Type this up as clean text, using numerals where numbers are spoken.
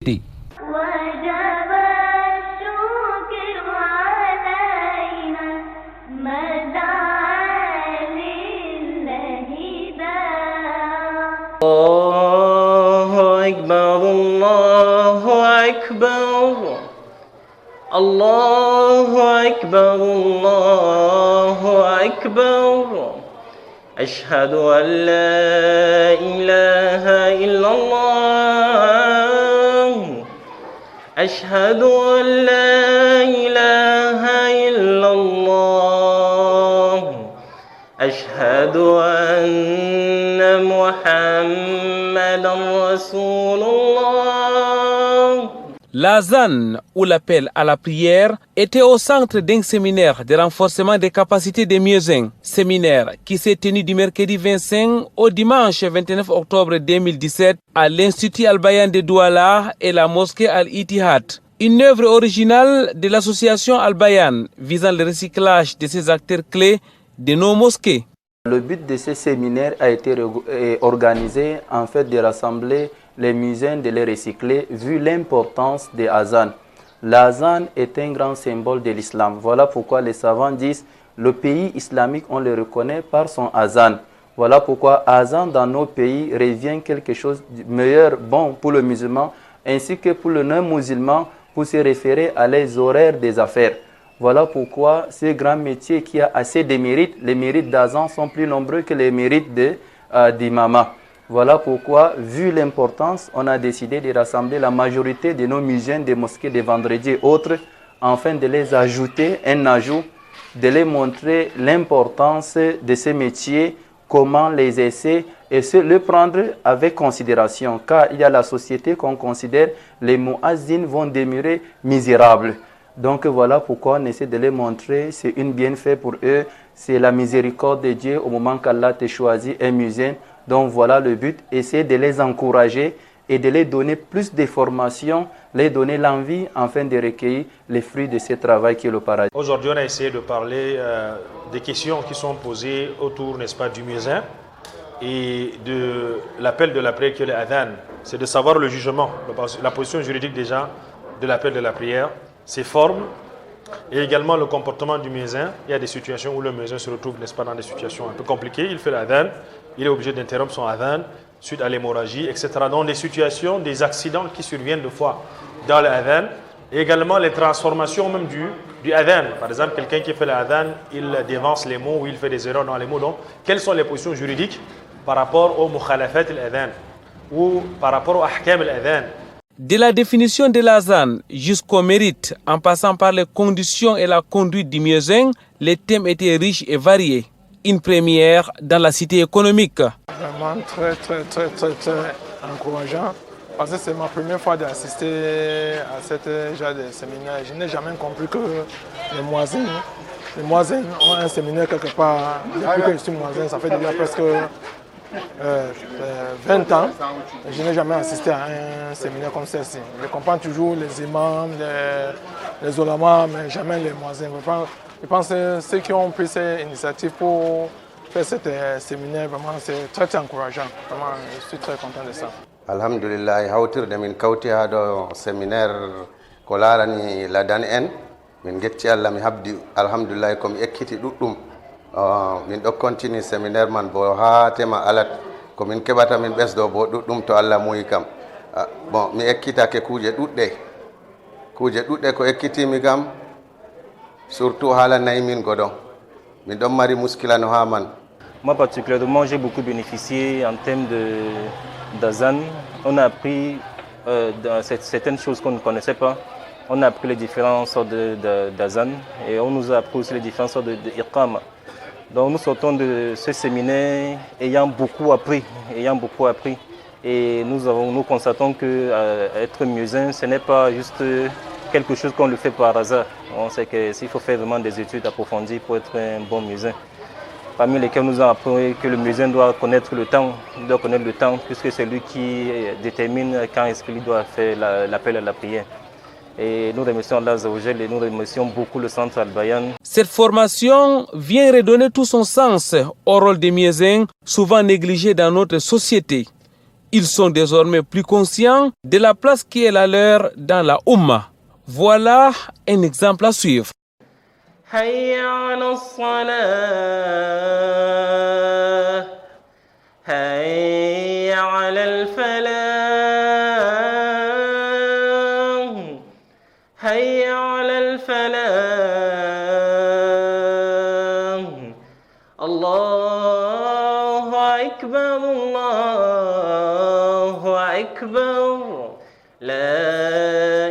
société. Allahu Akbar, Allahu Akbar. Ashhadu an la ilaha illallah. Ashhadu an la ilaha illallah. Ashhadu anna Muhammadan Rasulullah. L'azan, ou l'appel à la prière, était au centre d'un séminaire de renforcement des capacités des muezzins. Séminaire qui s'est tenu du mercredi 25 au dimanche 29 octobre 2017 à l'Institut Al-Bayan de Douala et la mosquée Al-Ittihad. Une œuvre originale de l'association Al-Bayan visant le recyclage de ces acteurs clés de nos mosquées. Le but de ce séminaire a été organisé en fait de rassembler les muezzins, de les recycler vu l'importance des azan. L'azan est un grand symbole de l'islam. Voilà pourquoi les savants disent le pays islamique, on le reconnaît par son azan. Voilà pourquoi azan dans nos pays revient quelque chose de meilleur, bon pour le musulman, ainsi que pour le non-musulman pour se référer à les horaires des affaires. Voilà pourquoi ce grand métier qui a assez de mérites, les mérites d'azan sont plus nombreux que les mérites d'imama. Voilà pourquoi, vu l'importance, on a décidé de rassembler la majorité de nos muezzins des mosquées de vendredi et autres, afin de les ajouter un ajout, de les montrer l'importance de ce métier, comment les essayer et le prendre avec considération. Car il y a la société qu'on considère, les muazzins vont demeurer misérables. Donc voilà pourquoi on essaie de les montrer, c'est une bienfait pour eux, c'est la miséricorde de Dieu au moment qu'Allah te choisit un muezzin. Donc voilà le but, essayer de les encourager et de les donner plus de formations, les donner l'envie afin de recueillir les fruits de ce travail qui est le paradis. Aujourd'hui, on a essayé de parler des questions qui sont posées autour, n'est-ce pas, du muezzin et de l'appel de la prière qui est l'adhan. C'est de savoir le jugement, la position juridique déjà de l'appel de la prière, ses formes et également le comportement du muezzin. Il y a des situations où le muezzin se retrouve, n'est-ce pas, dans des situations un peu compliquées. Il fait l'adhan, il est obligé d'interrompre son adhan suite à l'hémorragie, etc. Donc des situations, des accidents qui surviennent de fois dans l'adhan. Et également les transformations même du adhan. Par exemple, quelqu'un qui fait l'adhan, il dévance les mots ou il fait des erreurs dans les mots. Donc, quelles sont les positions juridiques par rapport au mukhalafat al-adhan ou par rapport au ahkam al-adhan? De la définition de l'azan jusqu'au mérite, en passant par les conditions et la conduite du muezzin, les thèmes étaient riches et variés. Une première dans la cité économique. Vraiment très encourageant parce que c'est ma première fois d'assister à cette genre de séminaire. Je n'ai jamais compris que les muezzins ont un séminaire quelque part. Depuis que je suis muezzin, ça fait déjà presque 20 ans. Je n'ai jamais assisté à un séminaire comme ceci. Je comprends toujours les imams, les ulamas, mais jamais les muezzins. Je pense que ceux qui ont pris cette initiative pour faire ce séminaire, vraiment, c'est très encourageant. Vraiment, je suis très content de ça. Alhamdulillah, hawtirde min kawti ha ɗo séminaire ko larani ladani en min getti Allah mi habdi alhamdulillah komi ekkiti ɗuɗɗum min ɗo continue séminaire man bo ha tema alat komin keɓata min ɓesdo bo ɗuɗɗum to Allah muyi kam bon mi ekkitake kuje ɗuɗɗe ko ekkitimi kam surtout hala nayi min goɗon min ɗon mari muskila no ha man. Moi particulièrement, j'ai beaucoup bénéficié en termes d'azan. On a appris certaines choses qu'on ne connaissait pas. On a appris les différentes sortes d'azan et on nous a appris aussi les différentes sortes d'iqama. Donc nous sortons de ce séminaire ayant beaucoup appris. Et nous constatons que être muezzin, ce n'est pas juste quelque chose qu'on le fait par hasard. On sait qu'il faut faire vraiment des études approfondies pour être un bon muezzin. Parmi lesquels nous avons appris que le muezzin doit connaître le temps, puisque c'est lui qui détermine quand est-ce qu'il doit faire l'appel à la prière. Et nous remercions Allah Azzawajal et nous remercions beaucoup le centre Al-Bayan. Cette formation vient redonner tout son sens au rôle des muezzins, souvent négligé dans notre société. Ils sont désormais plus conscients de la place qui est la leur dans la Oumma. Voilà un exemple à suivre. حي على الصلاة حي على الفلاح حي على الفلاح الله أكبر الله أكبر لا